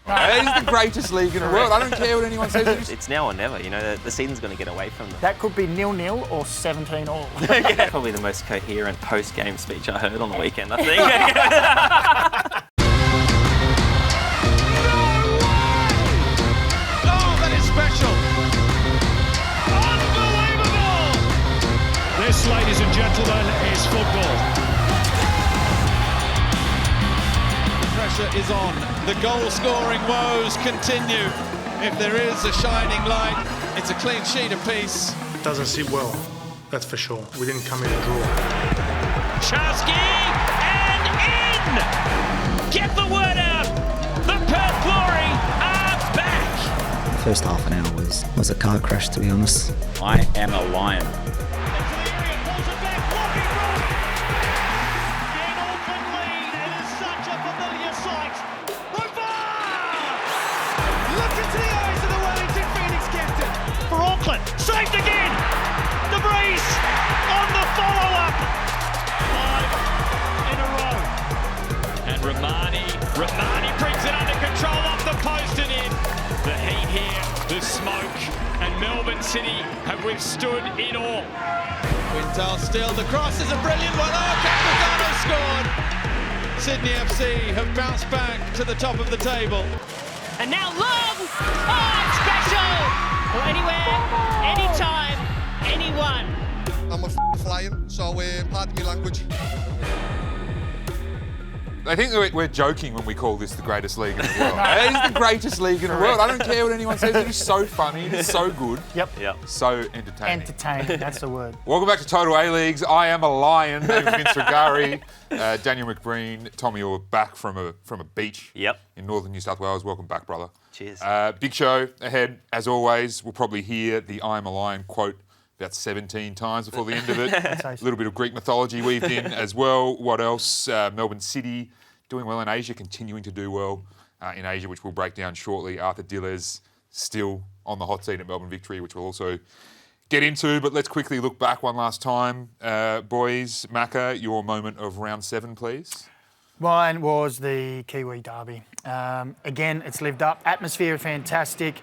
It is the greatest league in the world. I don't care what anyone says. It's now or never. You know, the season's going to get away from them. That could be 0-0 or 17-all. Yeah. Probably the most coherent post-game speech I heard on the weekend, I think. Special. Unbelievable! This, ladies and gentlemen, is football. The pressure is on. The goal-scoring woes continue. If there is a shining light, it's a clean sheet apiece. Doesn't sit well, that's for sure. We didn't come in to draw. Chowski and in! Get the word out! The Perth Glory are back! First half an hour was a car crash, to be honest. I am a lion. For Auckland, saved again! De Vries on the follow-up! 5 in a row. And Rrahmani brings it under control off the post and in. The heat here, the smoke, and Melbourne City have withstood it all. Quintal still, the cross is a brilliant one. Oh, Capitano scored! Sydney FC have bounced back to the top of the table. And now Long! Oh, it's special! Anywhere, anytime, anyone. I'm a flying, so pardon me language. I think that we're joking when we call this the greatest league in the world. It is the greatest league in the world. I don't care what anyone says. It is so funny. It is so good. Yep. So entertaining. Entertaining, that's the word. Welcome back to Total A-Leagues. I am a lion. Name Vince Rugari. Daniel McBreen, Tommy Oar back from a beach in northern New South Wales. Welcome back, brother. Cheers. Big show ahead. As always, we'll probably hear the I am a lion quote about 17 times before the end of it. A little bit of Greek mythology weaved in as well. What else? Melbourne City doing well in Asia, continuing to do well in Asia, which we'll break down shortly. Arthur Dilles still on the hot seat at Melbourne Victory, which we'll also get into. But let's quickly look back one last time. Boys, Macca, your moment of round 7, please. Mine was the Kiwi derby. Again, it's lived up. Atmosphere fantastic.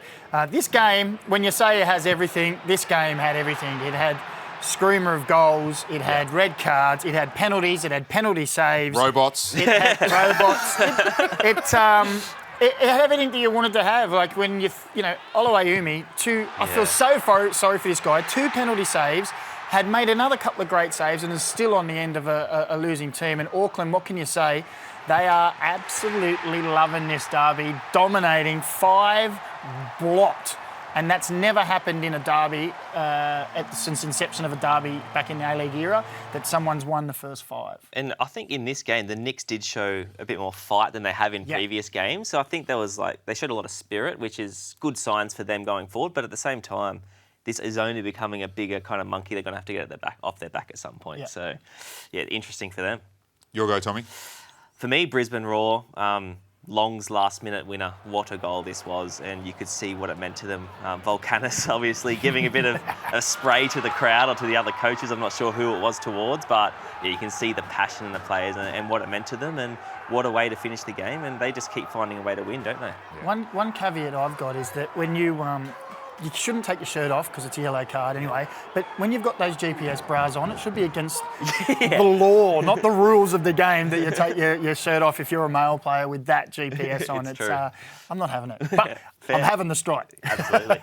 This game, when you say it has everything, this game had everything. It had screamer of goals, it had red cards, it had penalties, it had penalty saves. Robots. It had robots. It had everything that you wanted to have. Like when Oluwayumi, I feel so sorry for this guy. 2 penalty saves, had made another couple of great saves and is still on the end of a losing team. And Auckland, what can you say? They are absolutely loving this derby, dominating 5 blocked. And that's never happened in a derby since inception of a derby back in the A-League era, that someone's won the first 5. And I think in this game, the Knicks did show a bit more fight than they have in previous games. So I think they showed a lot of spirit, which is good signs for them going forward. But at the same time, this is only becoming a bigger kind of monkey they're going to have to get off their back at some point. Yeah. So, interesting for them. Your go, Tommy. For me, Brisbane Roar, Long's last-minute winner. What a goal this was, and you could see what it meant to them. Volcanis, obviously, giving a bit of a spray to the crowd or to the other coaches. I'm not sure who it was towards, but you can see the passion in the players and what it meant to them, and what a way to finish the game. And they just keep finding a way to win, don't they? Yeah. One caveat I've got is that when you shouldn't take your shirt off because it's a yellow card anyway, but when you've got those GPS bras on, it should be against the law, not the rules of the game, that you take your shirt off if you're a male player with that GPS on. It's true. I'm not having it, but I'm having the strike. Absolutely.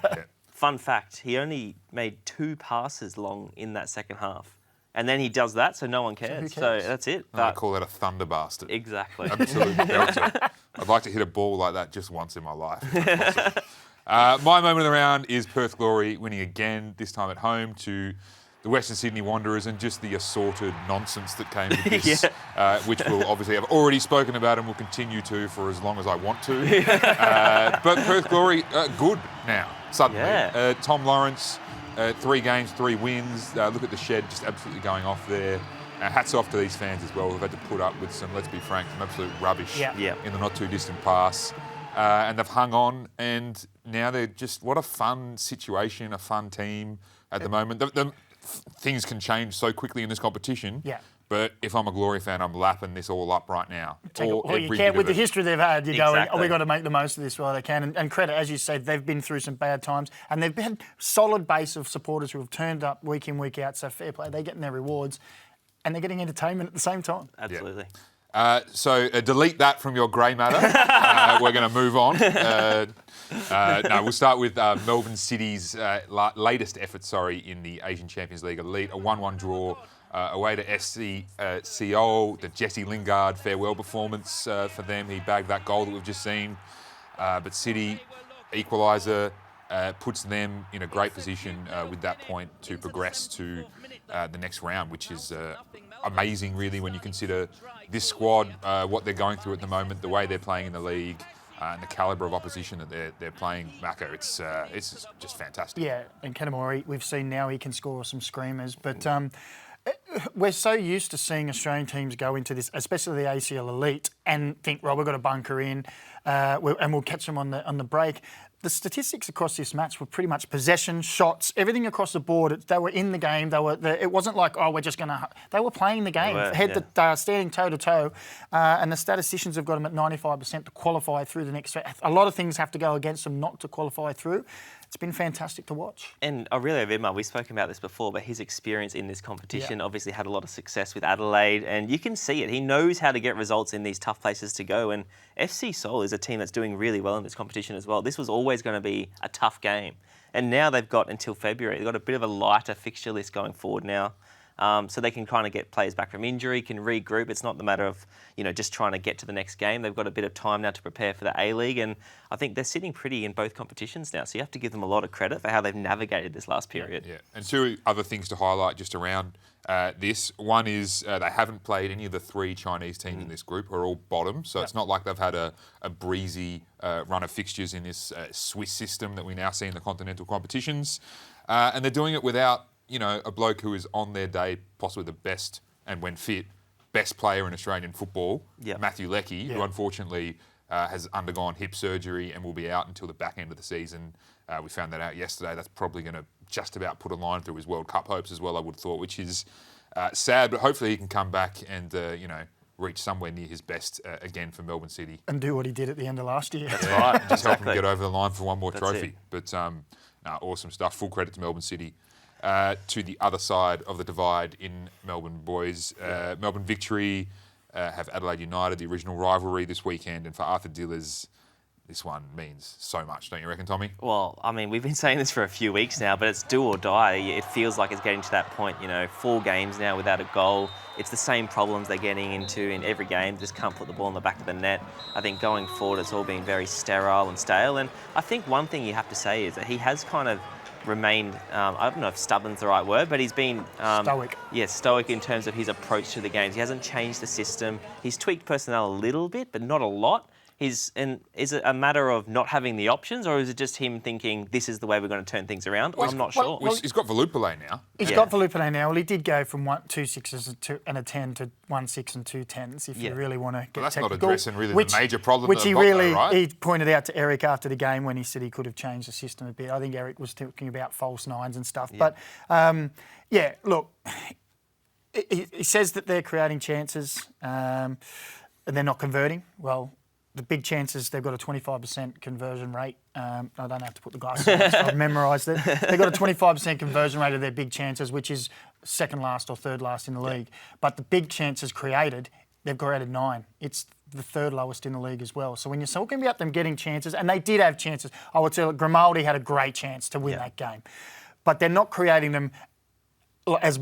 Fun fact, he only made 2 passes Long in that second half. And then he does that, so no one cares. So that's it. I call that a thunder bastard. Exactly. Absolutely. I'd like to hit a ball like that just once in my life. My moment of the round is Perth Glory winning again, this time at home to the Western Sydney Wanderers, and just the assorted nonsense that came with this, which we'll obviously have already spoken about and will continue to for as long as I want to. But Perth Glory, good now, suddenly. Yeah. Tom Lawrence, 3 games, 3 wins. Look at the shed just absolutely going off there. Hats off to these fans as well, who've had to put up with some, let's be frank, some absolute rubbish in the not-too-distant past. And they've hung on, and now they're just, what a fun situation, a fun team at the moment. Things can change so quickly in this competition. Yeah. But if I'm a Glory fan, I'm lapping this all up right now. You can't, with the history they've had, you're going, Exactly. we've got to make the most of this while they can. And credit, as you said, they've been through some bad times and they've had solid base of supporters who have turned up week in, week out. So fair play, they're getting their rewards and they're getting entertainment at the same time. Absolutely. So delete that from your grey matter. We're going to move on. No, we'll start with Melbourne City's latest effort, in the Asian Champions League Elite, a 1-1 draw away to SC Seoul. The Jesse Lingard farewell performance for them. He bagged that goal that we've just seen. But City, equaliser, puts them in a great position with that point to progress to the next round, which is amazing, really, when you consider this squad, what they're going through at the moment, the way they're playing in the league, and the calibre of opposition that they're playing. Macca, it's just fantastic. Yeah, and Kanamori, we've seen now he can score some screamers, but we're so used to seeing Australian teams go into this, especially the ACL Elite, and think, well, we've got to bunker in, and we'll catch them on the break. The statistics across this match were pretty much possession, shots, everything across the board. They were in the game. It wasn't like, we're just going to... They were playing the game, standing toe-to-toe, and the statisticians have got them at 95% to qualify through the next... A lot of things have to go against them not to qualify through. It's been fantastic to watch. And Aurelio Vidmar, we've spoken about this before, but his experience in this competition obviously had a lot of success with Adelaide, and you can see it. He knows how to get results in these tough places to go, and FC Seoul is a team that's doing really well in this competition as well. This was always going to be a tough game. And now they've got until February. They've got a bit of a lighter fixture list going forward now. So they can kind of get players back from injury, can regroup. It's not the matter of, just trying to get to the next game. They've got a bit of time now to prepare for the A-League, and I think they're sitting pretty in both competitions now. So you have to give them a lot of credit for how they've navigated this last period. Yeah, and two other things to highlight just around this. One is they haven't played any of the three Chinese teams in this group, who are all bottom. So it's not like they've had a breezy run of fixtures in this Swiss system that we now see in the continental competitions. And they're doing it without a bloke who is on their day, possibly the best, and when fit, best player in Australian football, Matthew Leckie, who unfortunately has undergone hip surgery and will be out until the back end of the season. We found that out yesterday. That's probably going to just about put a line through his World Cup hopes as well, I would have thought, which is sad, but hopefully he can come back and, reach somewhere near his best again for Melbourne City. And do what he did at the end of last year. That's right. Just help him get over the line for one more trophy. It. But awesome stuff. Full credit to Melbourne City. To the other side of the divide in Melbourne, boys. Melbourne Victory have Adelaide United, the original rivalry this weekend, and for Arthur Dillers, this one means so much, don't you reckon, Tommy? Well, I mean, we've been saying this for a few weeks now, but it's do or die. It feels like it's getting to that point, 4 games now without a goal. It's the same problems they're getting into in every game. They just can't put the ball in the back of the net. I think going forward, it's all been very sterile and stale. And I think one thing you have to say is that he has kind of remained, I don't know if stubborn's the right word, but he's been... stoic. Yeah, stoic in terms of his approach to the games. He hasn't changed the system. He's tweaked personnel a little bit, but not a lot. Is it a matter of not having the options, or is it just him thinking this is the way we're going to turn things around? I'm not sure. He's got Valupale now. He's got Valupale now. Well, he did go from 2 6s and a 10 to 1 6 and 2 10s, if you really want to get that's technical. Not addressing really the major problem which that he got really, though, right? he pointed out to Eric after the game when he said he could have changed the system a bit. I think Eric was talking about false nines and stuff. Yeah. But, look, he says that they're creating chances and they're not converting. Well, the big chances, they've got a 25% conversion rate. I don't have to put the glasses on, so I've memorised it. They've got a 25% conversion rate of their big chances, which is second last or third last in the league. But the big chances created, they've created 9. It's the third lowest in the league as well. So when you're talking about them getting chances, and they did have chances, I would say Grimaldi had a great chance to win that game. But they're not creating them as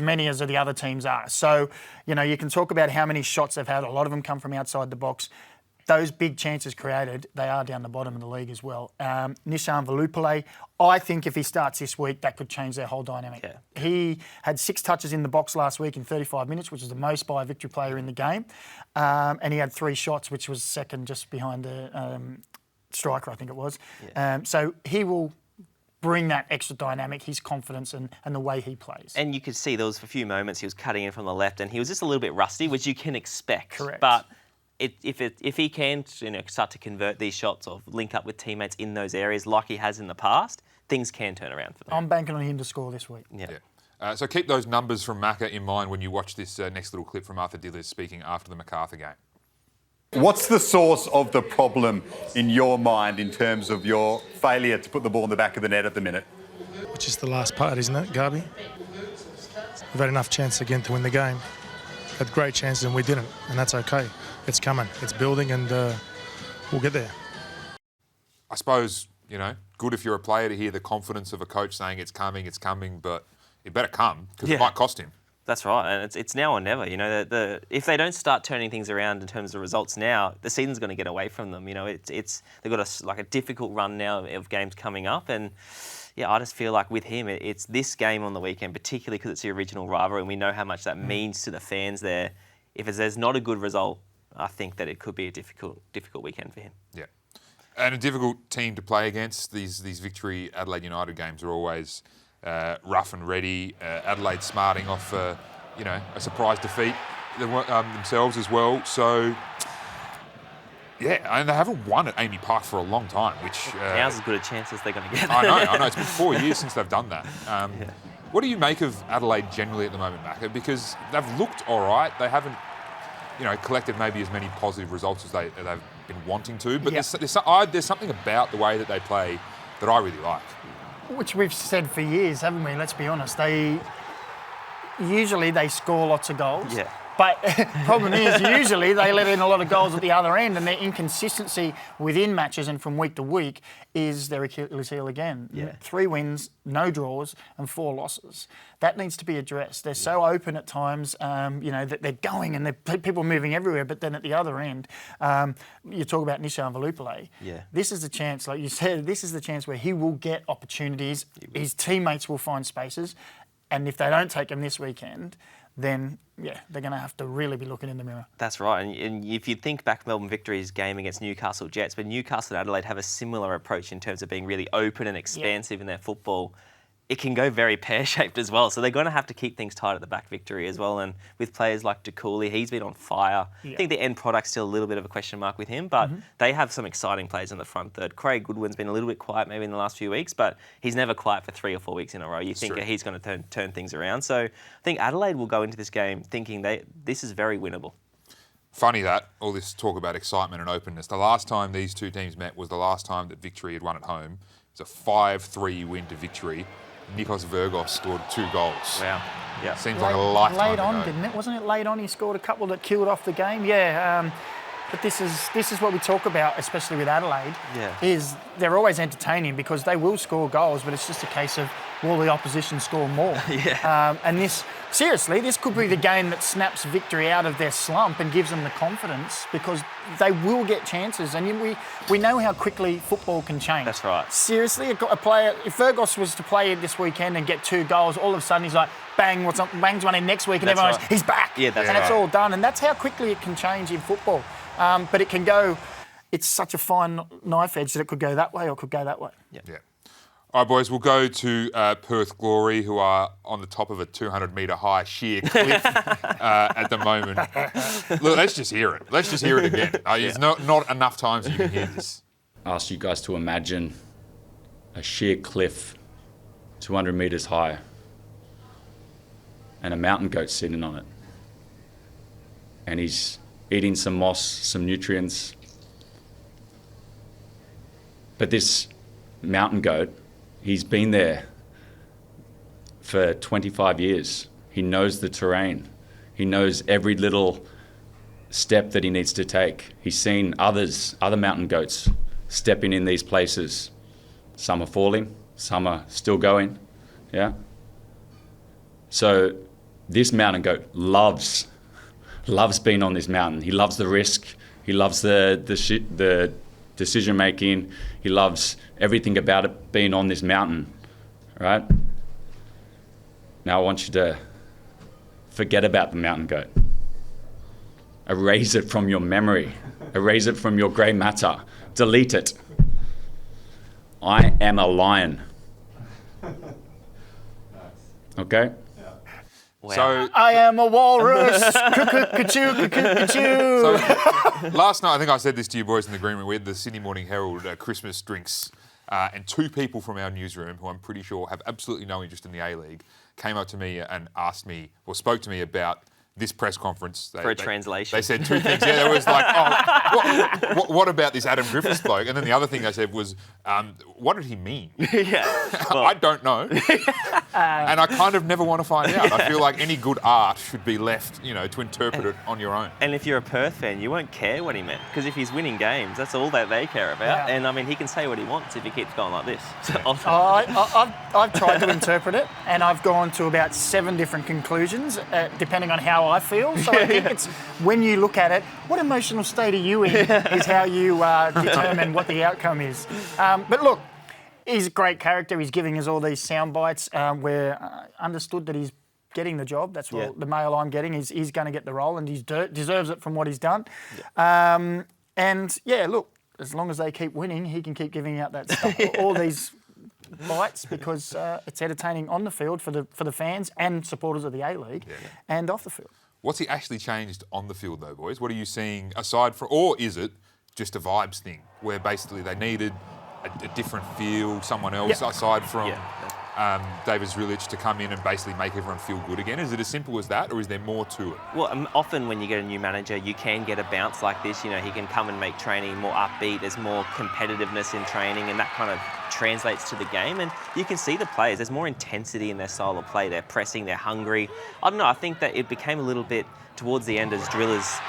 many as the other teams are. So, you can talk about how many shots they've had. A lot of them come from outside the box. Those big chances created, they are down the bottom of the league as well. Nishan Valupale, I think if he starts this week, that could change their whole dynamic. Yeah. He had 6 touches in the box last week in 35 minutes, which is the most by a Victory player in the game. And he had 3 shots, which was second just behind the striker, I think it was. Yeah. So he will bring that extra dynamic, his confidence and the way he plays. And you could see there was a few moments he was cutting in from the left and he was just a little bit rusty, which you can expect. Correct. But if he can start to convert these shots or link up with teammates in those areas like he has in the past, things can turn around for them. I'm banking on him to score this week. Yeah. So keep those numbers from Macca in mind when you watch this next little clip from Arthur Dillers speaking after the Macarthur game. What's the source of the problem in your mind in terms of your failure to put the ball in the back of the net at the minute? Which is the last part, isn't it, Garby? We've had enough chance again to win the game. Had great chances and we didn't, and that's okay. It's coming, it's building, and we'll get there. I suppose, good if you're a player to hear the confidence of a coach saying it's coming, but it better come because it might cost him. That's right, and it's now or never. If they don't start turning things around in terms of results now, the season's going to get away from them. They've got a difficult run now of games coming up, and I just feel like with him, it's this game on the weekend, particularly because it's the original rivalry, and we know how much that means to the fans there. If there's not a good result, I think that it could be a difficult weekend for him. Yeah, and a difficult team to play against. These Victory Adelaide United games are always rough and ready. Adelaide smarting off, a surprise defeat themselves as well. So, and they haven't won at Amy Park for a long time, which... now's as good a chance as they're going to get. I know. It's been 4 years since they've done that. What do you make of Adelaide generally at the moment, Macca? Because they've looked all right. They haven't, collected maybe as many positive results as they've been wanting to. But there's something about the way that they play that I really like. Which we've said for years, haven't we? Let's be honest. Usually they score lots of goals. Yeah. But problem is, usually they let in a lot of goals at the other end, and their inconsistency within matches and from week to week is their Achilles heel again. Yeah. 3 wins, no draws, and 4 losses. That needs to be addressed. They're so open at times, that they're going and people moving everywhere, but then at the other end, you talk about Nisha and Valupale. Yeah. This is the chance, like you said, this is the chance where he will get opportunities, his teammates will find spaces, and if they don't take him this weekend, then, they're going to have to really be looking in the mirror. That's right. And if you think back Melbourne Victory's game against Newcastle Jets, but Newcastle and Adelaide have a similar approach in terms of being really open and expansive in their football, it can go very pear-shaped as well. So they're going to have to keep things tight at the back, Victory, as well. And with players like DeCooley, he's been on fire. Yeah. I think the end product's still a little bit of a question mark with him, but they have some exciting players in the front third. Craig Goodwin's been a little bit quiet maybe in the last few weeks, but he's never quiet for 3 or 4 weeks in a row. You think that he's going to turn things around. So I think Adelaide will go into this game thinking this is very winnable. Funny that, all this talk about excitement and openness. The last time these two teams met was the last time that Victory had won at home. It's a 5-3 win to Victory. Nikos Vergos scored 2 goals. Wow. Yeah. Seems like a lifetime late on, ago. didn't it? Wasn't it late on? He scored a couple that killed off the game. But this is what we talk about, especially with Adelaide. Yeah. Is they're always entertaining because they will score goals, but it's just a case of will the opposition score more? And this could be the game that snaps Victory out of their slump and gives them the confidence because they will get chances. And we know how quickly football can change. That's right. Seriously, a player, if Vergos was to play this weekend and get 2 goals, all of a sudden he's like, bang, bangs one in next week, and everyone's he's back. Yeah, that's and it's all done. And that's how quickly it can change in football. But it can go, it's such a fine knife edge that it could go that way or it could go that way. Yeah. All right, boys, we'll go to Perth Glory, who are on the top of a 200-metre high sheer cliff at the moment. Look, let's just hear it. Let's just hear it again. There's not enough times you can hear this. I asked you guys to imagine a sheer cliff 200 metres high and a mountain goat sitting on it. And he's eating some moss, some nutrients. But this mountain goat, he's been there for 25 years. He knows the terrain. He knows every little step that he needs to take. He's seen other mountain goats stepping in these places. Some are falling, some are still going, yeah? So this mountain goat loves being on this mountain. He loves the risk. He loves the decision making. He loves everything about it being on this mountain, right? Now I want you to forget about the mountain goat. Erase it from your memory. Erase it from your grey matter. Delete it. I am a lion. Okay? Wow. So I am a walrus. Cuckoo. So last night, I think I said this to you boys in the green room, we had the Sydney Morning Herald Christmas drinks And two people from our newsroom, who I'm pretty sure have absolutely no interest in the A-League, came up to me and asked me, or spoke to me about this press conference. For a translation. They said two things. Yeah, there was like, oh, what about this Adam Griffiths bloke? And then the other thing they said was, what did he mean? Yeah. Well, I don't know. And I kind of never want to find out. I feel like any good art should be left, to interpret it on your own. And if you're a Perth fan, you won't care what he meant, because if he's winning games, that's all that they care about. Yeah. And I mean, he can say what he wants if he keeps going like this. So I've tried to interpret it, and I've gone to about 7 different conclusions, depending on how I feel. So I think it's when you look at it, what emotional state are you in is how you determine what the outcome is. But look, he's a great character. He's giving us all these sound bites. We're understood that he's getting the job. That's what the mail I'm getting. He's going to get the role, and he deserves it from what he's done. Yeah. Look, as long as they keep winning, he can keep giving out that stuff. All these bites, because it's entertaining on the field for the fans and supporters of the A-League and off the field. What's he actually changed on the field, though, boys? What are you seeing aside from, or is it just a vibes thing where basically they needed a different feel, someone else aside from David Zrilic to come in and basically make everyone feel good again? Is it as simple as that, or is there more to it? Well, often when you get a new manager, you can get a bounce like this. He can come and make training more upbeat. There's more competitiveness in training, and that kind of translates to the game. And you can see the players. There's more intensity in their style of play. They're pressing. They're hungry. I don't know. I think that it became a little bit towards the end as Drillers,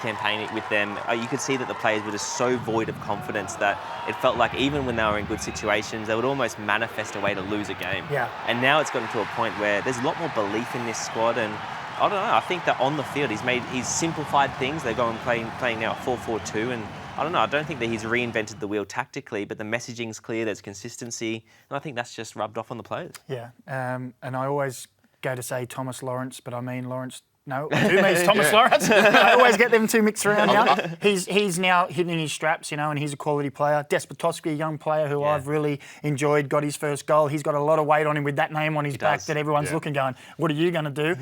campaign with them, you could see that the players were just so void of confidence that it felt like even when they were in good situations, they would almost manifest a way to lose a game. Yeah. And now it's gotten to a point where there's a lot more belief in this squad, and I don't know, I think that on the field he's simplified things. They're going playing now 4-4-2, and I don't know, I don't think that he's reinvented the wheel tactically, but the messaging's clear, there's consistency, and I think that's just rubbed off on the players. Yeah, and I always go to say Thomas Lawrence, but I mean Lawrence. No, I do mean Thomas Lawrence. I always get them two mixed around now. He's now hitting his straps, and he's a quality player. Despotowski, a young player who I've really enjoyed, got his first goal. He's got a lot of weight on him with that name on his back that everyone's looking going, what are you going to do?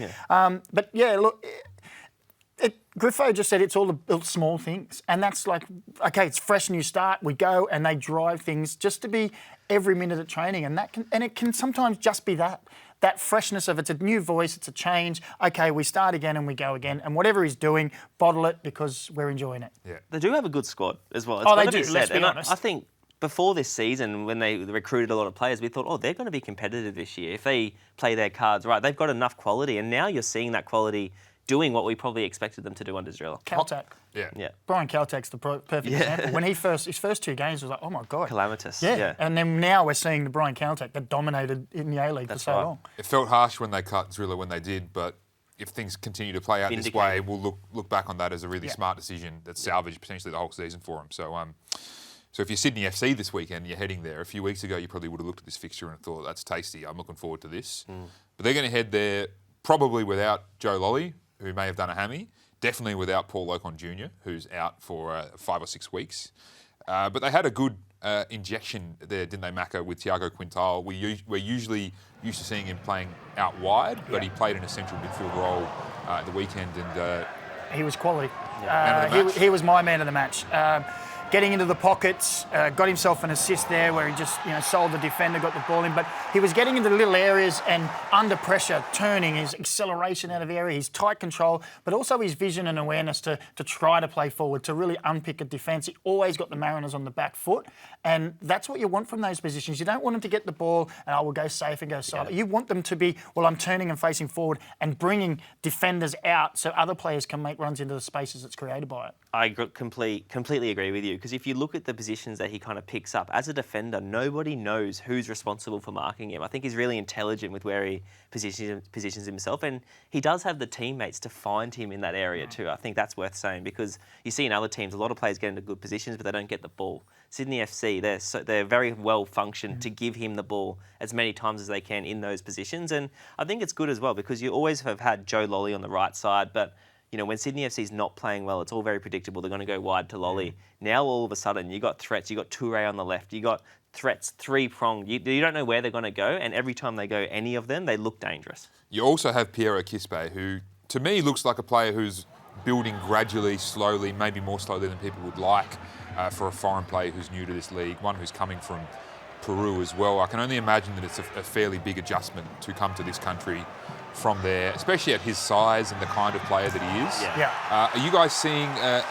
Yeah. Look, Griffo just said it's all the small things. And that's like, okay, it's fresh new start. We go and they drive things just to be every minute at training. And it can sometimes just be that freshness of it's a new voice, it's a change. Okay, we start again and we go again. And whatever he's doing, bottle it because we're enjoying it. Yeah. They do have a good squad as well. They do, let's be honest. I think before this season, when they recruited a lot of players, we thought, they're going to be competitive this year. If they play their cards right, they've got enough quality. And now you're seeing that quality doing what we probably expected them to do under Driller. Caltech. Yeah. Brian Caltech's the perfect example. When his first 2 games was like, oh my God. Calamitous. Yeah. And then now we're seeing the Brian Caltech that dominated in the A-League for so long. It felt harsh when they cut Driller when they did, but if things continue to play out this way, we'll look back on that as a really smart decision that salvaged potentially the whole season for them. So if you're Sydney FC this weekend, you're heading there. A few weeks ago, you probably would have looked at this fixture and thought, that's tasty. I'm looking forward to this. But they're going to head there probably without Joe Lolly, who may have done a hammy, definitely without Paul Ocon Jr., who's out for 5 or 6 weeks. But they had a good injection there, didn't they, Macca, with Thiago Quintal? We're usually used to seeing him playing out wide, but he played in a central midfield role at the weekend. And he was quality. He was my man of the match. Getting into the pockets, got himself an assist there where he just sold the defender, got the ball in. But he was getting into the little areas and under pressure, turning, his acceleration out of the area, his tight control, but also his vision and awareness to try to play forward, to really unpick a defence. He always got the Mariners on the back foot. And that's what you want from those positions. You don't want them to get the ball and I will go safe and go silent. You want them to be, I'm turning and facing forward and bringing defenders out so other players can make runs into the spaces that's created by it. I completely agree with you, because if you look at the positions that he kind of picks up, as a defender, nobody knows who's responsible for marking him. I think he's really intelligent with where he positions himself, and he does have the teammates to find him in that area too. I think that's worth saying, because you see in other teams, a lot of players get into good positions, but they don't get the ball. Sydney FC, they're very well functioned to give him the ball as many times as they can in those positions, and I think it's good as well, because you always have had Joe Lolly on the right side, but when Sydney FC's not playing well, it's all very predictable. They're going to go wide to Lolly. Now, all of a sudden, you got threats. You got Toure on the left. You got threats 3-pronged. You don't know where they're going to go, and every time they go, any of them, they look dangerous. You also have Piero Quispe, who, to me, looks like a player who's building gradually, slowly, maybe more slowly than people would like. for a foreign player who's new to this league, one who's coming from Peru as well. I can only imagine that it's a fairly big adjustment to come to this country from there, especially at his size and the kind of player that he is. Yeah. Are you guys seeing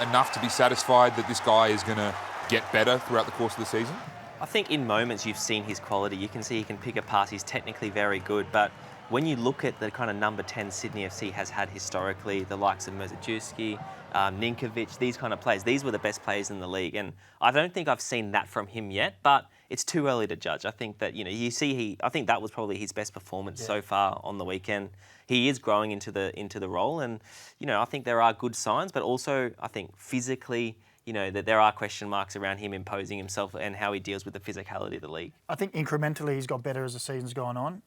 enough to be satisfied that this guy is going to get better throughout the course of the season? I think in moments you've seen his quality. You can see he can pick a pass. He's technically very good. But when you look at the kind of number 10 Sydney FC has had historically, the likes of Merzajuski, Ninkovic, these kind of players, these were the best players in the league. And I don't think I've seen that from him yet, but it's too early to judge. I think that, I think that was probably his best performance so far on the weekend. He is growing into the role. And, I think there are good signs, but also I think physically, that there are question marks around him imposing himself and how he deals with the physicality of the league. I think incrementally he's got better as the season's gone on.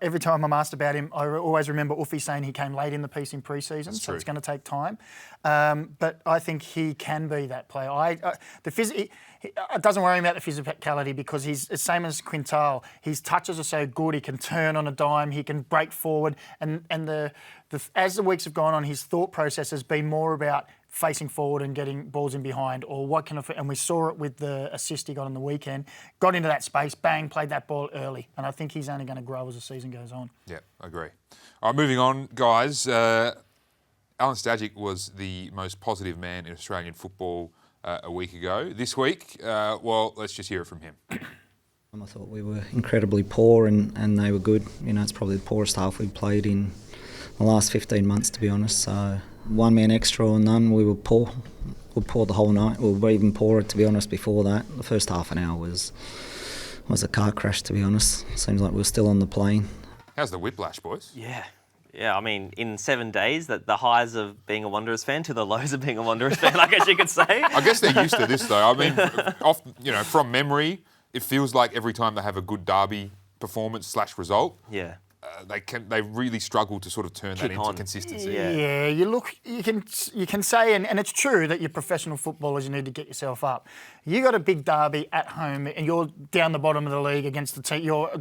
Every time I'm asked about him, I always remember Uffy saying he came late in the piece in pre-season, so it's going to take time. But I think he can be that player. It doesn't worry me about the physicality because he's the same as Quintal. His touches are so good. He can turn on a dime. He can break forward. And as the weeks have gone on, his thought process has been more about facing forward and getting balls in behind, or and we saw it with the assist he got on the weekend. Got into that space, bang, played that ball early, and I think he's only going to grow as the season goes on. Yeah, I agree. All right, moving on, guys. Alen Stajcic was the most positive man in Australian football a week ago. This week, let's just hear it from him. I thought we were incredibly poor and they were good. It's probably the poorest half we've played in the last 15 months, to be honest. So 1 man extra or none, we were poor. We were poor the whole night. We were even poorer, to be honest, before that. The first half an hour was a car crash, to be honest. Seems like we were still on the plane. How's the whiplash, boys? Yeah. I mean, in 7 days, the highs of being a Wanderers fan to the lows of being a Wanderers fan, I guess you could say. I guess they're used to this, though. I mean, from memory, it feels like every time they have a good derby performance/result, they really struggle to sort of turn that into consistency. Yeah, you can say, and it's true that you're professional footballers, you need to get yourself up. You got a big derby at home and you're down the bottom of the league against the team, your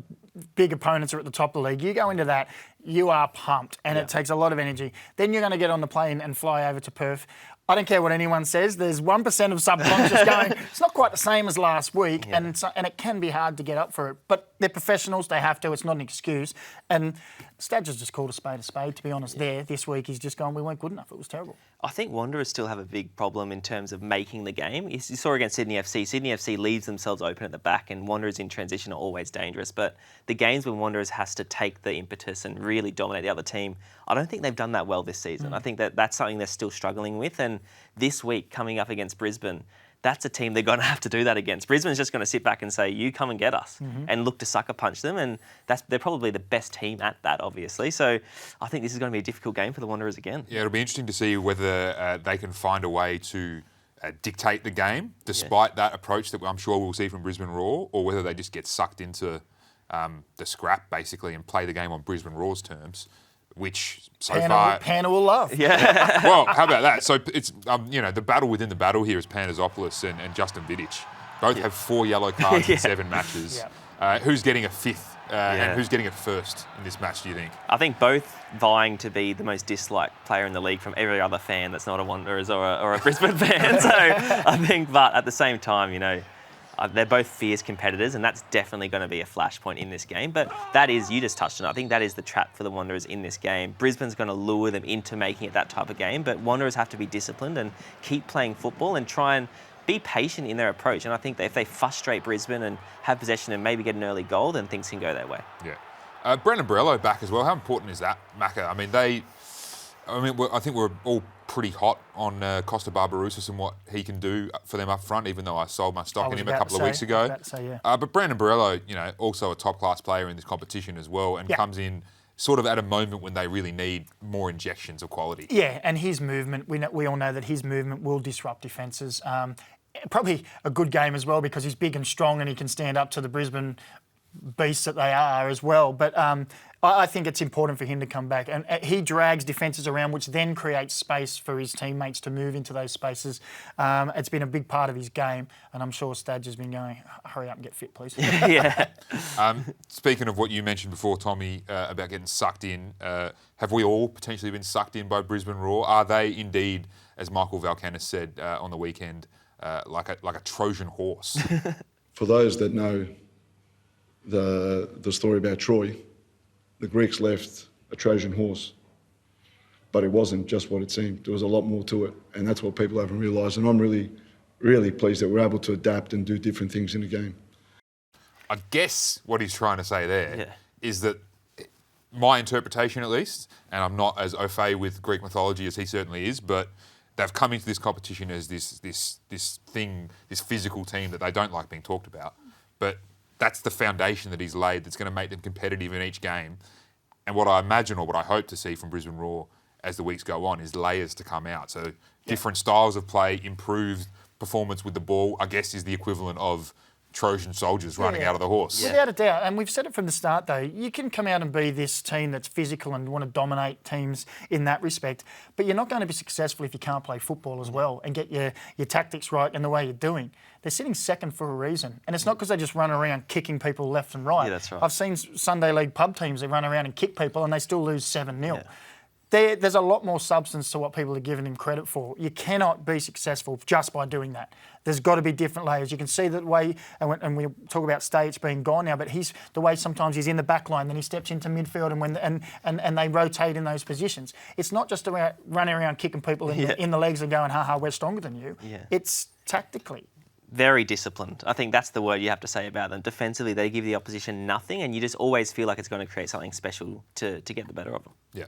big opponents are at the top of the league. You go into that, you are pumped and it takes a lot of energy. Then you're going to get on the plane and fly over to Perth. I don't care what anyone says. There's 1% of subconscious going, it's not quite the same as last week, and it can be hard to get up for it. But they're professionals, they have to, it's not an excuse. And Stadge has just called a spade, to be honest, there. This week he's just gone, we weren't good enough, it was terrible. I think Wanderers still have a big problem in terms of making the game. You saw against Sydney FC. Sydney FC leaves themselves open at the back and Wanderers in transition are always dangerous. But the games when Wanderers has to take the impetus and really dominate the other team, I don't think they've done that well this season. I think that's something they're still struggling with. And this week, coming up against Brisbane, that's a team they're going to have to do that against. Brisbane's just going to sit back and say, you come and get us, and look to sucker punch them. And they're probably the best team at that, obviously. So I think this is going to be a difficult game for the Wanderers again. Yeah, it'll be interesting to see whether they can find a way to dictate the game, despite that approach that I'm sure we'll see from Brisbane Roar, or whether they just get sucked into the scrap, basically, and play the game on Brisbane Roar's terms. Which so far Panda will love. Yeah. Well, how about that? So it's the battle within the battle here is Pandazopoulos and Justin Vidic. Both have 4 yellow cards in 7 matches. Who's getting a 5th and who's getting it first in this match, do you think? I think both vying to be the most disliked player in the league from every other fan that's not a Wanderers or a Brisbane fan. So I think, but at the same time, they're both fierce competitors, and that's definitely going to be a flashpoint in this game. But that is, you just touched on it, I think that is the trap for the Wanderers in this game. Brisbane's going to lure them into making it that type of game, but Wanderers have to be disciplined and keep playing football and try and be patient in their approach. And I think that if they frustrate Brisbane and have possession and maybe get an early goal, then things can go their way. Yeah. Brendan Borrello back as well. How important is that, Macca? I think we're all pretty hot on Costa Barbarouses and what he can do for them up front, even though I sold my stock in him a couple of weeks ago. But Brendan Borrello, also a top-class player in this competition as well, and comes in sort of at a moment when they really need more injections of quality. Yeah, and his movement, we all know that his movement will disrupt defences. Probably a good game as well because he's big and strong and he can stand up to the Brisbane beasts that they are as well. But I think it's important for him to come back. And he drags defences around, which then creates space for his teammates to move into those spaces. It's been a big part of his game, and I'm sure Stadge has been going, hurry up and get fit, please. Yeah. Speaking of what you mentioned before, Tommy, about getting sucked in, have we all potentially been sucked in by Brisbane Roar? Are they indeed, as Michael Valkanis said on the weekend, like a Trojan horse? For those that know the story about Troy, the Greeks left a Trojan horse, but it wasn't just what it seemed. There was a lot more to it, and that's what people haven't realised. And I'm really, really pleased that we're able to adapt and do different things in the game. I guess what he's trying to say there is that my interpretation, at least, and I'm not as au fait with Greek mythology as he certainly is, but they've come into this competition as this physical team that they don't like being talked about, but that's the foundation that he's laid that's going to make them competitive in each game. And what I imagine, or what I hope to see from Brisbane Roar as the weeks go on, is layers to come out. So different styles of play, improved performance with the ball, I guess is the equivalent of Trojan soldiers running out of the horse. Without a doubt. And we've said it from the start, though. You can come out and be this team that's physical and want to dominate teams in that respect, but you're not going to be successful if you can't play football as well and get your tactics right and the way you're doing. They're sitting second for a reason. And it's not because they just run around kicking people left and right. Yeah, that's right. I've seen Sunday League pub teams that run around and kick people and they still lose 7-0. Yeah. There's a lot more substance to what people are giving him credit for. You cannot be successful just by doing that. There's got to be different layers. You can see that way, and we talk about Stajcic being gone now, but the way sometimes he's in the back line, then he steps into midfield and they rotate in those positions. It's not just about running around kicking people in the legs and going, ha, we're stronger than you. Yeah. It's tactically. Very disciplined. I think that's the word you have to say about them. Defensively, they give the opposition nothing, and you just always feel like it's going to create something special to get the better of them. Yeah.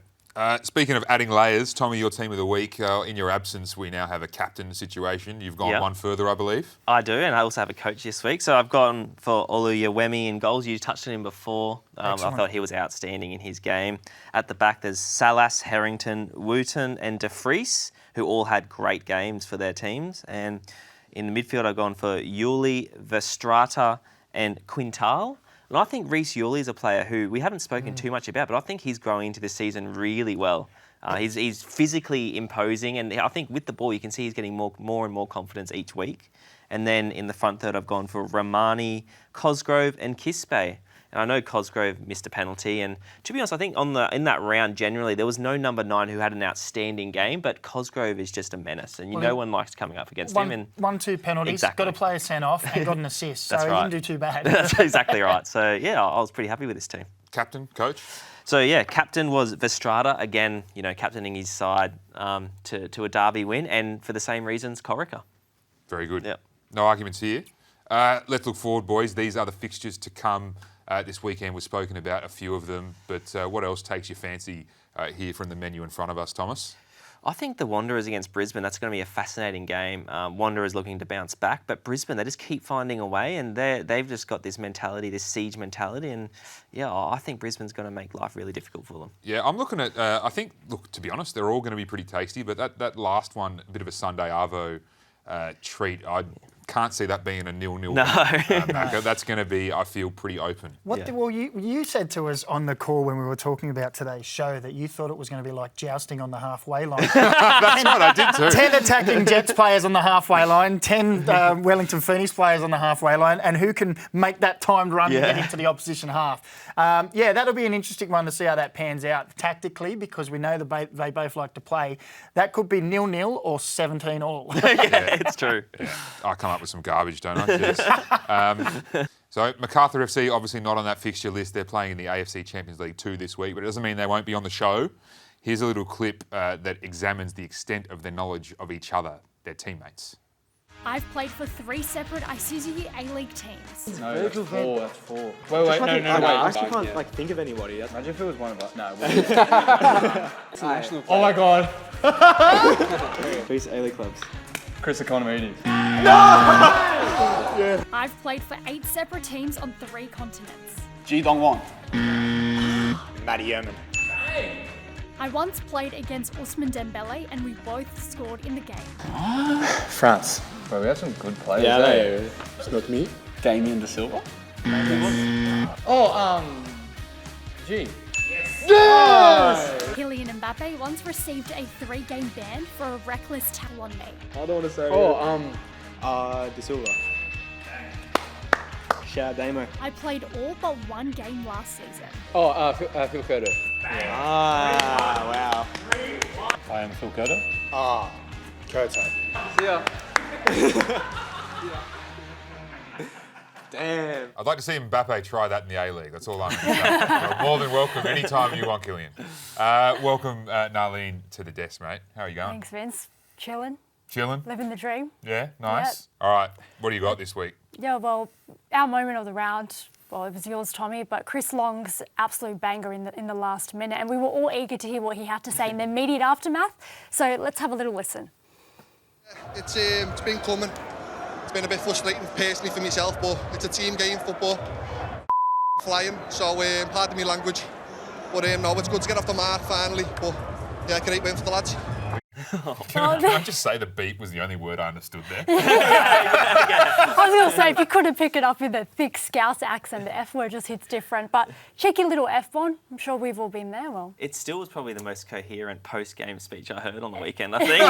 Speaking of adding layers, Tommy, your team of the week. In your absence, we now have a captain situation. You've gone one further, I believe. I do, and I also have a coach this week. So I've gone for Oluyewemi in goals. You touched on him before. I thought he was outstanding in his game. At the back, there's Salas, Harrington, Wooten and De Vries, who all had great games for their teams. And in the midfield, I've gone for Yuli, Verstrata and Quintal. And I think Reece Yuli is a player who we haven't spoken too much about, but I think he's growing into this season really well. He's physically imposing, and I think with the ball you can see he's getting more and more confidence each week. And then in the front third, I've gone for Romani, Cosgrove and Kispe. And I know Cosgrove missed a penalty, and to be honest, I think in that round generally there was no number 9 who had an outstanding game, but Cosgrove is just a menace, and no one likes coming up against him. And 1-2 penalties, got a player sent off, and got an assist, so he didn't do too bad. That's exactly right. So yeah, I was pretty happy with this team. Captain, coach. So yeah, captain was Verstrata again. Captaining his side to a derby win, and for the same reasons, Corica. Very good. Yep. No arguments here. Let's look forward, boys. These are the fixtures to come. This weekend we've spoken about a few of them, but what else takes your fancy here from the menu in front of us, Thomas? I think the Wanderers against Brisbane, that's going to be a fascinating game. Wanderers looking to bounce back, but Brisbane, they just keep finding a way, and they've just got this mentality, this siege mentality, and yeah, I think Brisbane's going to make life really difficult for them. Yeah, I'm looking at, I think, look, to be honest, they're all going to be pretty tasty, but that last one, a bit of a Sunday Arvo treat, I can't see that being a 0-0. No. That's going to be, I feel, pretty open. Well, you said to us on the call when we were talking about today's show that you thought it was going to be like jousting on the halfway line. That's what I did too. 10 attacking Jets players on the halfway line, 10 Wellington Phoenix players on the halfway line, and who can make that timed run to get into the opposition half. That'll be an interesting one to see how that pans out tactically, because we know they both like to play. That could be 0-0 or 17-all. Yeah, it's true. Yeah. I come up with some garbage, don't I? Jeez. So Macarthur FC obviously not on that fixture list. They're playing in the AFC Champions League 2 this week, but it doesn't mean they won't be on the show. Here's a little clip that examines the extent of their knowledge of each other, their teammates. I've played for 3 separate Isuzu Ute A-League teams. No, that's 4. That's 4. Wait, no, wait. I actually can't think of anybody. Imagine if it was one of us. No, It's a national player. Oh my god. 3 A-League clubs. Chris Economides. I've played for 8 separate teams on 3 continents. Ji Dongwon. Matty Yeoman. I once played against Ousmane Dembele and we both scored in the game. France. Bro, we have some good players. Yeah, it's not me. Damien De Silva. G. Kylian Mbappe once received a 3-game ban for a reckless tackle on me. I don't want to say De Silva. Shout out Damo. I played all but one game last season. Phil Curto. Wow. I am Phil Curto. Curto. See ya. Damn. I'd like to see Mbappe try that in the A-League. That's all I'm going to say. You're more than welcome anytime you want, Kylian. Welcome, Nalin, to the desk, mate. How are you going? Thanks, Vince. Chilling. Chilling? Living the dream. Yeah, nice. All right, what do you got this week? Yeah, well, our moment of the round, well, it was yours, Tommy, but Chris Long's absolute banger in the last minute, and we were all eager to hear what he had to say in the immediate aftermath. So let's have a little listen. It's been coming. It's been a bit frustrating personally for myself, but it's a team game, football. Flying, so pardon me language. But no, it's good to get off the mark finally. But yeah, great win for the lads. Can I just say the beep was the only word I understood there? I was going to say, if you couldn't pick it up in the thick Scouse accent, the F word just hits different. But cheeky little F-bomb, I'm sure we've all been there. Well, It still was probably the most coherent post-game speech I heard on the weekend, I think.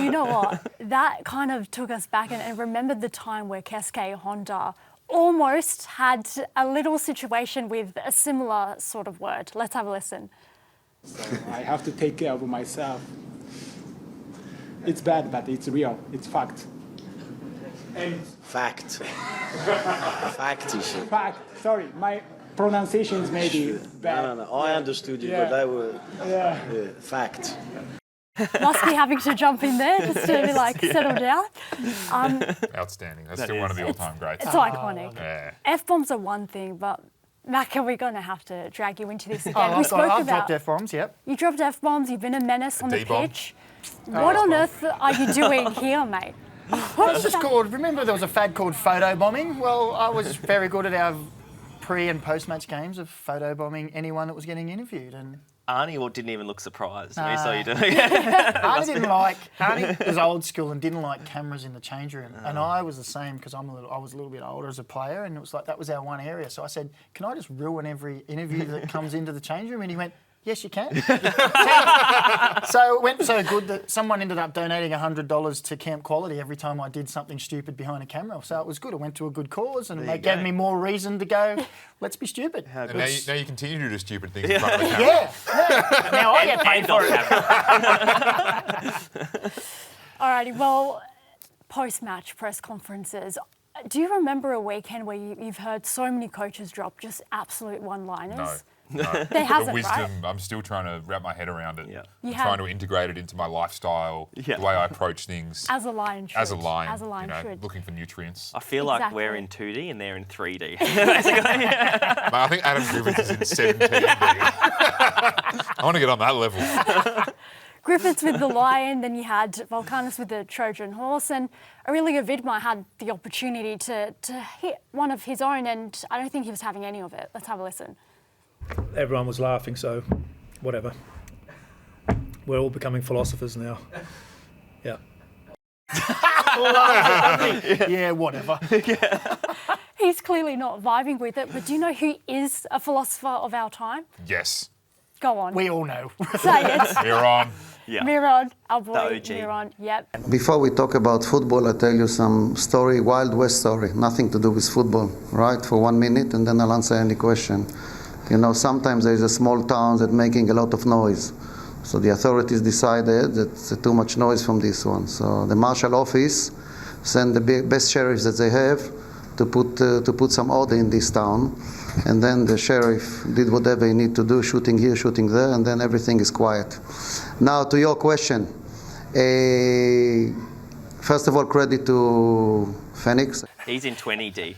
you know what? That kind of took us back and remembered the time where Keisuke Honda almost had a little situation with a similar sort of word. Let's have a listen. So I have to take care of myself. It's bad, but it's real. It's fact. And Fact. Factish. fact. Sorry, my pronunciations may be bad. No. I understood you, but they were fact. Must be having to jump in there just to be like settle down. Outstanding. That's still one of the all-time greats. It's iconic. Yeah. F-bombs are one thing, but Mac, are we going to have to drag you into this again? I've dropped F-bombs, yep. You dropped F-bombs, you've been a menace on the D-bomb. pitch. What on earth are you doing here, mate? It's just called, remember there was a fad called photo bombing? Well, I was very good at our pre- and post-match games of photo bombing anyone that was getting interviewed. And Arnie didn't even look surprised when he saw you doing it. Arnie was old school and didn't like cameras in the change room. And I was the same because I was a little bit older as a player, and it was like that was our one area. So I said, can I just ruin every interview that comes into the change room? And he went, yes, you can. So it went so good that someone ended up donating $100 to Camp Quality every time I did something stupid behind a camera. So it was good. It went to a good cause, and it gave me more reason to go, let's be stupid. And now you continue to do stupid things in front of the camera. Yeah. Now I get paid for it. Alrighty, well, post-match press conferences. Do you remember a weekend where you've heard so many coaches drop just absolute one-liners? No. There hasn't, the wisdom, right? I'm still trying to wrap my head around it. Yeah. You I'm have- trying to integrate it into my lifestyle, the way I approach things. As a lion should. As a lion, As a lion should. looking for nutrients. I feel like Exactly. we're in 2D and they're in 3D. Mate, I think Adam Griffiths is in 17. I want to get on that level. Griffiths with the lion, then you had Volcanus with the Trojan horse, and Aurelio Vidmar had the opportunity to hit one of his own, and I don't think he was having any of it. Let's have a listen. Everyone was laughing, so whatever. We're all becoming philosophers now. Yeah. Yeah, whatever. He's clearly not vibing with it, but do you know who is a philosopher of our time? Yes. Go on. We all know. Say it. Miron. Yeah. Miron, our boy, The OG. Miron, yep. Before we talk about football, I'll tell you some story, Wild West story, nothing to do with football, right? For 1 minute, and then I'll answer any question. You know, sometimes there's a small town that's making a lot of noise. So the authorities decided that it's too much noise from this one. So the marshal office sent the best sheriffs that they have to put some order in this town. And then the sheriff did whatever he need to do, shooting here, shooting there, and then everything is quiet. Now to your question. First of all, credit to Phoenix. He's in 20D.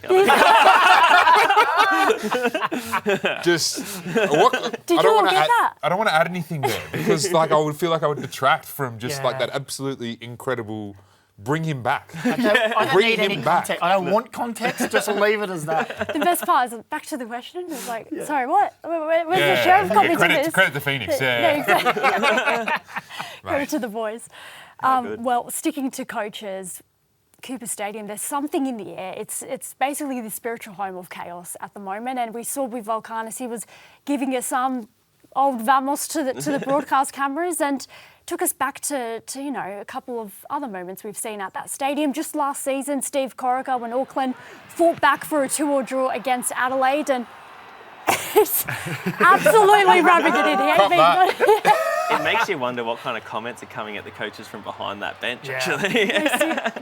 Just, Did you all get that? I don't want to add anything there because, like, I would feel like I would detract from just like that absolutely incredible. Bring him back. I don't need any context. I don't want context. Just leave it as that. The best part is back to the question. It's like, sorry, what? Where's the sheriff coming to this? Credit to Phoenix. No, exactly. Credit to the boys. Well, sticking to coaches, Cooper Stadium, there's something in the air. It's basically the spiritual home of chaos at the moment. And we saw with Volcanis, he was giving us some old vamos to the broadcast cameras and took us back to a couple of other moments we've seen at that stadium. Just last season, Steve Corica, when Auckland fought back for a 2-2 draw against Adelaide, and it's absolutely rubbing it in. It makes you wonder what kind of comments are coming at the coaches from behind that bench, actually.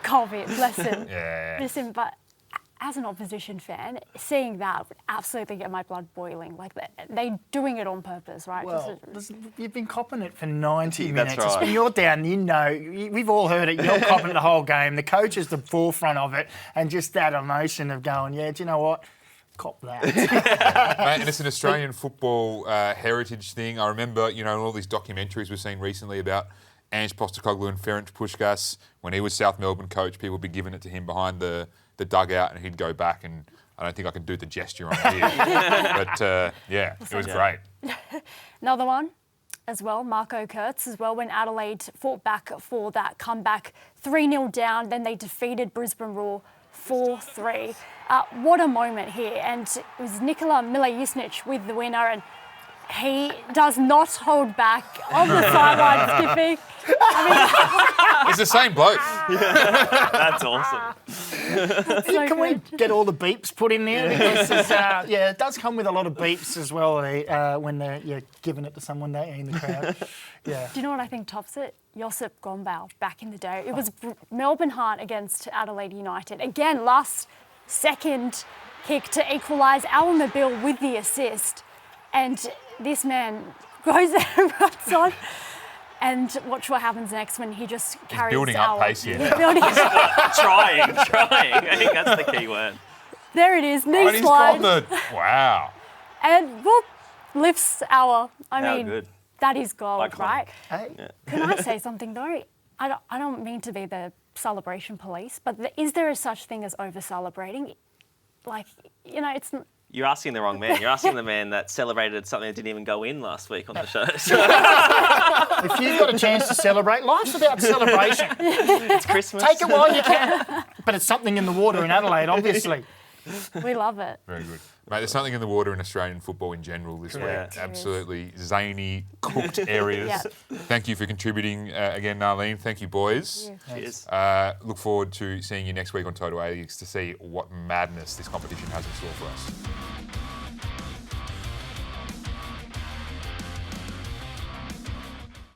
COVID, bless him. Yeah. Listen, but as an opposition fan, seeing that would absolutely get my blood boiling. Like, they're doing it on purpose, right? Well, you've been copping it for 90 minutes. That's right. When you're down, we've all heard it. You're copping it the whole game. The coach is the forefront of it, and just that emotion of going, do you know what? Cop that. Mate, and it's an Australian football heritage thing. I remember, in all these documentaries we've seen recently about Ange Postecoglou and Ferenc Puskás. When he was South Melbourne coach, people would be giving it to him behind the dugout, and he'd go back, and I don't think I can do the gesture on here. But, it was great. Another one as well, Marco Kurtz as well, when Adelaide fought back for that comeback, 3-0 down, then they defeated Brisbane Roar 4-3. What a moment here. And it was Nikola Miljusnic with the winner, and he does not hold back on the sideline skipping. It's the same bloke. That's awesome. Can we get all the beeps put in there? Because it does come with a lot of beeps as well when you're giving it to someone in the crowd. Yeah. Do you know what I think tops it? Josip Gombau back in the day. It was Melbourne Heart against Adelaide United. Again, last second kick to equalise. Alan Mabil with the assist. And this man goes there and runs on. And watch what happens next when he just carries building up pace here. Trying. I think that's the key word. There it is, knee slide. Wow. And whoop, lifts our, good. That is gold, Iconic. right? Hey. Yeah. Can I say something though? I don't mean to be the celebration police, but is there a such thing as over-celebrating? Like, it's... You're asking the wrong man. You're asking the man that celebrated something that didn't even go in last week on the show. If you've got a chance to celebrate, life's about celebration. It's Christmas. Take it while you can. But it's something in the water in Adelaide, obviously. We love it. Very good. Mate, there's something in the water in Australian football in general this week. Absolutely zany, cooked areas. Thank you for contributing again, Nalin. Thank you, boys. Cheers. Look forward to seeing you next week on Total A-League to see what madness this competition has in store for us.